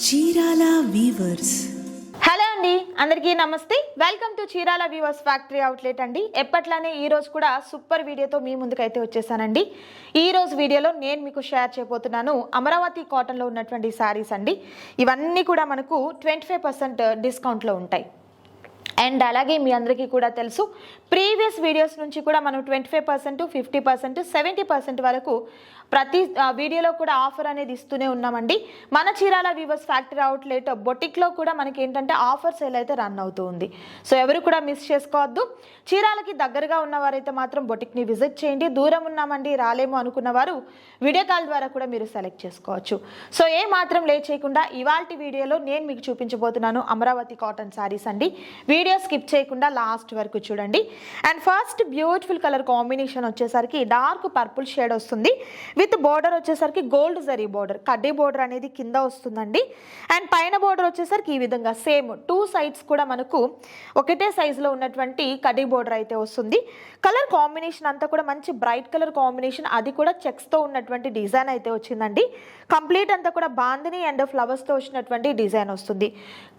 Chirala weavers. Hello అండి, అందరికీ నమస్తే. Welcome to Chirala weavers factory outlet అండి. ఎప్పట్లానే ఈ రోజు కూడా సూపర్ వీడియోతో మీ ముందుకైతే వచ్చేసానండి. ఈ రోజు వీడియోలో నేను మీకు షేర్ చేయబోతున్నాను అమరావతి కాటన్లో ఉన్నటువంటి శారీస్ అండి. ఇవన్నీ కూడా మనకు 25% డిస్కౌంట్లో ఉంటాయి. అండ్ అలాగే మీ అందరికీ కూడా తెలుసు, ప్రీవియస్ వీడియోస్ నుంచి కూడా మనం 25%, 50%, 70% వరకు ప్రతి వీడియోలో కూడా ఆఫర్ అనేది ఇస్తూనే ఉన్నామండి. మన చీరాల వీవర్స్ ఫ్యాక్టరీ అవుట్లెట్ బొటిక్లో కూడా మనకి ఏంటంటే ఆఫర్ సేల్ అయితే రన్ అవుతూ ఉంది. సో ఎవరు కూడా మిస్ చేసుకోవద్దు. చీరాలకి దగ్గరగా ఉన్నవారైతే మాత్రం బొటిక్ని విజిట్ చేయండి. దూరం ఉన్నామండి రాలేమో అనుకున్న వారు వీడియో కాల్ ద్వారా కూడా మీరు సెలెక్ట్ చేసుకోవచ్చు. సో ఏ మాత్రం లేట్ చేయకుండా ఇవాల్టి వీడియోలో నేను మీకు చూపించబోతున్నాను అమరావతి కాటన్ శారీస్ అండి. వీడియో స్కిప్ చేయకుండా లాస్ట్ వరకు చూడండి. And first beautiful colour combination వచ్చేసరికి డార్క్ పర్పుల్ షేడ్ వస్తుంది. విత్ బోర్డర్ వచ్చేసరికి గోల్డ్ జరీ బోర్డర్, కడ్డీ బోర్డర్ అనేది కింద వస్తుందండి. అండ్ పైన బోర్డర్ వచ్చేసరికి ఈ విధంగా సేమ్ 2 సైడ్స్ కూడా మనకు ఒకటే సైజులో ఉన్నటువంటి కడ్డీ బోర్డర్ అయితే వస్తుంది. కలర్ కాంబినేషన్ అంతా కూడా మంచి బ్రైట్ కలర్ కాంబినేషన్, అది కూడా చెక్స్తో ఉన్నటువంటి డిజైన్ అయితే వచ్చిందండి. కంప్లీట్ అంతా కూడా బాందిని అండ్ ఫ్లవర్స్తో వచ్చినటువంటి డిజైన్ వస్తుంది.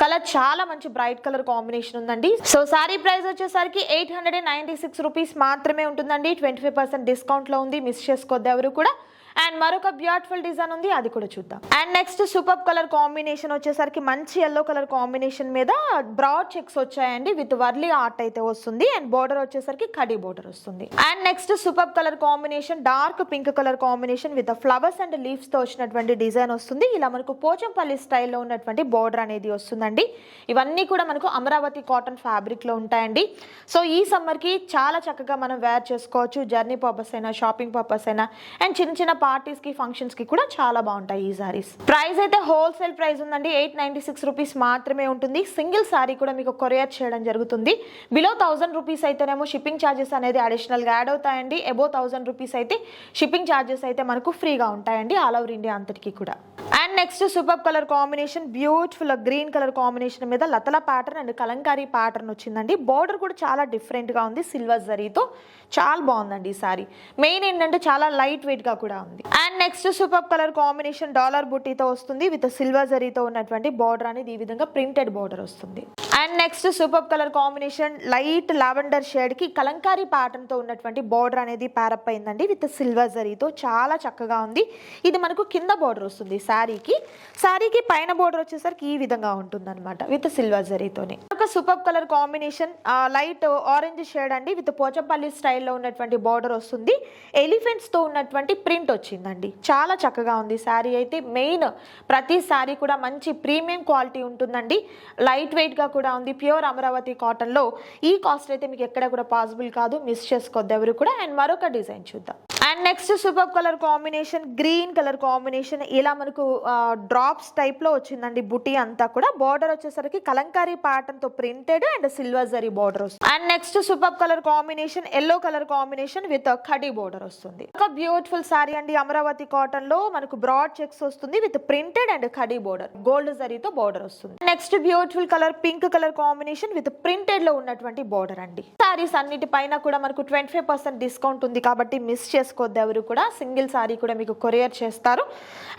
కలర్ చాలా మంచి బ్రైట్ కలర్ కాంబినేషన్ ఉందండి. సో సారీ ప్రైస్ వచ్చేసరికి 896 రూపీస్ మాత్రమే ఉంటుందండి. 25% డిస్కౌంట్లో ఉంది, మిస్ చేసుకోవద్దు ఎవరు కూడా. అండ్ మరొక బ్యూటిఫుల్ డిజైన్ ఉంది, అది కూడా చూద్దాం. And next super colour combination వచ్చేసరికి మంచి ఎల్లో కలర్ కాంబినేషన్ మీద బ్రాడ్ చెక్స్ వచ్చాయండి. విత్ వర్లీ ఆర్ట్ అయితే వస్తుంది. అండ్ బోర్డర్ వచ్చేసరికి కడీ బోర్డర్ వస్తుంది. And next super colour combination dark pink colour combination with flowers and leaves తో వచ్చినటువంటి డిజైన్ వస్తుంది. ఇలా మనకు పోచంపల్లి స్టైల్లో ఉన్నటువంటి బోర్డర్ అనేది వస్తుందండి. ఇవన్నీ కూడా మనకు అమరావతి కాటన్ ఫ్యాబ్రిక్ లో ఉంటాయండి. సో ఈ సమ్మర్ కి చాలా చక్కగా మనం వేర్ చేసుకోవచ్చు. జర్నీ పర్పస్ అయినా, షాపింగ్ పర్పస్ అయినా, అండ్ చిన్న చిన్న పార్టీస్ కి ఫంక్షన్స్ కి కూడా చాలా బాగుంటాయి ఈ సారీస్. ప్రైస్ అయితే హోల్సేల్ ప్రైస్ ఉందండి, 896 రూపీస్ మాత్రమే ఉంటుంది. సింగిల్ సారీ కూడా మీకు కొరియర్ చేయడం జరుగుతుంది. బిలో 1000 రూపీస్ అయితేనేమో షిప్పింగ్ ఛార్జెస్ అనేది అడిషనల్ గా యాడ్ అవుతాయండి. అబో 1000 రూపీస్ అయితే షిప్పింగ్ ఛార్జెస్ అయితే మనకు ఫ్రీగా ఉంటాయండి ఆల్ ఓవర్ ఇండియా అంతటికి కూడా. And next super colour combination beautiful green colour combination మీద లతల ప్యాటర్న్ అండ్ కలంకారీ ప్యాటర్న్ వచ్చిందండి. బోర్డర్ కూడా చాలా డిఫరెంట్ గా ఉంది, సిల్వర్ జరీతో చాలా బాగుందండి ఈ సారీ. మెయిన్ ఏంటంటే చాలా లైట్ వెయిట్ గా కూడా ఉంది. And next super colour combination dollar బుట్టీతో వస్తుంది. విత్ సిల్వర్ జరీతో ఉన్నటువంటి బోర్డర్ అనేది ఈ విధంగా ప్రింటెడ్ బోర్డర్ వస్తుంది. And next super colour combination light lavender shade కి కలంకారీ ప్యాటర్న్ తో ఉన్నటువంటి బోర్డర్ అనేది ప్యారప్ అయిందండి. విత్ సిల్వర్ జరీతో చాలా చక్కగా ఉంది. ఇది మనకు కింద బోర్డర్ వస్తుంది శారీకి పైన బోర్డర్ వచ్చేసరికి ఈ విధంగా ఉంటుంది అనమాట, విత్ సిల్వర్ జరీతోనే. ఒక super colour combination light orange shade అండి. విత్ పోచంపల్లి స్టైల్లో ఉన్నటువంటి బోర్డర్ వస్తుంది. ఎలిఫెంట్స్ తో ఉన్నటువంటి ప్రింట్ వచ్చిందండి. చాలా చక్కగా ఉంది శారీ అయితే. మెయిన్ ప్రతి శారీ కూడా మంచి ప్రీమియం క్వాలిటీ ఉంటుందండి. లైట్ వెయిట్ గా కూడా ఉంది. ప్యూర్ అమరావతి కాటన్ లో ఈ కాస్ట్ అయితే మీకు ఎక్కడ కూడా పాసిబుల్ కాదు, మిస్ చేసుకోవద్దు ఎవరు కూడా. అండ్ మరొక డిజైన్ చూద్దాం. And next super colour combination green colour combination, ఇలా మనకు డ్రాప్స్ టైప్ లో వచ్చిందండి. బుటీ అంతా కూడా బోర్డర్ వచ్చేసరికి కలంకారీ ప్యాటర్న్ తో printed and silver zari border వస్తుంది. And next super colour combination yellow colour combination with కడీ బోర్డర్ వస్తుంది. ఒక బ్యూటిఫుల్ సారీ అండి అమరావతి కాటన్ లో మనకు బ్రాడ్ చెక్స్ వస్తుంది. విత్ ప్రింటెడ్ అండ్ కడీ బోర్డర్, గోల్డ్ జరీతో బోర్డర్ వస్తుంది. Next beautiful colour pink colour combination with printed లో ఉన్నటువంటి బోర్డర్ అండి. సారీస్ అన్నిటి పైన కూడా మనకు 25% డిస్కౌంట్ ఉంది కాబట్టి మిస్ చేసుకోవద్దు ఎవరు కూడా. సింగిల్ సారీ కూడా మీకు కొరియర్ చేస్తారు.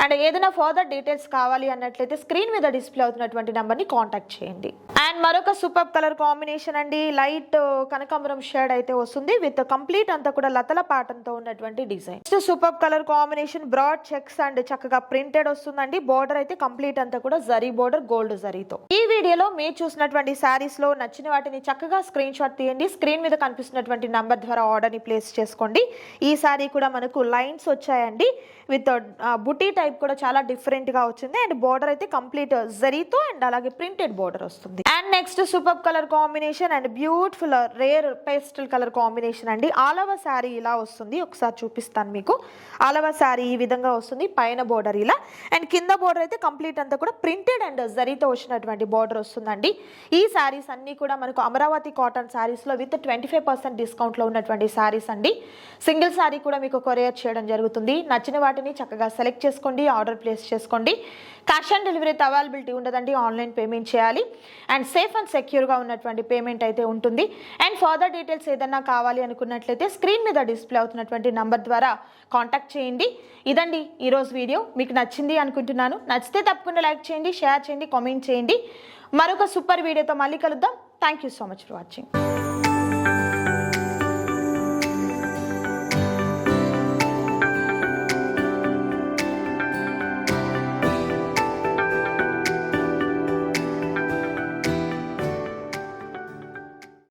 అండ్ ఏదైనా ఫర్దర్ డీటెయిల్స్ కావాలి అన్నట్లయితే స్క్రీన్ మీద డిస్ప్లే అవుతున్నటువంటి నెంబర్ ని కాంటాక్ట్ చేయండి. అండ్ మరొక సూపర్ కలర్ కాంబినేషన్ అండి లైట్ కనకాంబరం షేడ్ అయితే వస్తుంది. విత్ కంప్లీట్ అంతా కూడా లతల ప్యాటర్న్ తో ఉన్నటువంటి design. Super colour combination broad checks and చక్కగా ప్రింటెడ్ వస్తుందండి. బోర్డర్ అయితే కంప్లీట్ అంతా కూడా జరీ బోర్డర్ గోల్డ్ జరీతో. ఈ వీడియోలో మీరు చూసినటువంటి శారీస్ లో నచ్చిన వాటిని చక్కగా స్క్రీన్ షాట్ తీయండి. స్క్రీన్ మీద కనిపిస్తున్నటువంటి నంబర్ ద్వారా ఆర్డర్ ని ప్లేస్ చేసుకోండి. ఈ సారీ కూడా మనకు లైన్స్ వచ్చాయండి. విత్ బుటీ టైప్ కూడా చాలా డిఫరెంట్ గా వచ్చింది. అండ్ బోర్డర్ అయితే కంప్లీట్ జరీతో అండ్ అలాగే ప్రింటెడ్ బోర్డర్ వస్తుంది. And next super colour combination and beautiful rare pastel colour combination అండి. ఆల్ ఓవర్ శారీ ఇలా వస్తుంది, ఒకసారి చూపిస్తాను మీకు. ఆల్ ఓవర్ శారీ ఈ విధంగా వస్తుంది, పైన బోర్డర్ ఇలా. అండ్ కింద బోర్డర్ అయితే కంప్లీట్ అంతా కూడా ప్రింటెడ్ అండ్ జరీతో వచ్చినటువంటి బోర్డర్ వస్తుందండి. ఈ శారీస్ అన్ని కూడా మనకు అమరావతి కాటన్ శారీస్ లో విత్ 25% డిస్కౌంట్ లో ఉన్నటువంటి శారీస్ అండి. సింగిల్ శారీ కూడా మీకు కొరియర్ చేయడం జరుగుతుంది. నచ్చిన వాటిని చక్కగా సెలెక్ట్ చేసుకోండి, ఆర్డర్ ప్లేస్ చేసుకోండి. క్యాష్ ఆన్ డెలివరీ అవైలబిలిటీ ఉండదండి, ఆన్లైన్ పేమెంట్ చేయాలి. అండ్ సేఫ్ సేఫ్ అండ్ సెక్యూర్గా ఉన్నటువంటి పేమెంట్ అయితే ఉంటుంది. అండ్ ఫర్దర్ డీటెయిల్స్ ఏదన్నా కావాలి అనుకున్నట్లయితే స్క్రీన్ మీద డిస్ప్లే అవుతున్నటువంటి నంబర్ ద్వారా కాంటాక్ట్ చేయండి. ఇదండి ఈరోజు వీడియో. మీకు నచ్చింది అనుకుంటున్నాను. నచ్చితే తప్పకుండా లైక్ చేయండి, షేర్ చేయండి, కామెంట్ చేయండి. మరొక సూపర్ వీడియోతో మళ్ళీ కలుద్దాం. Thank you so much for watching.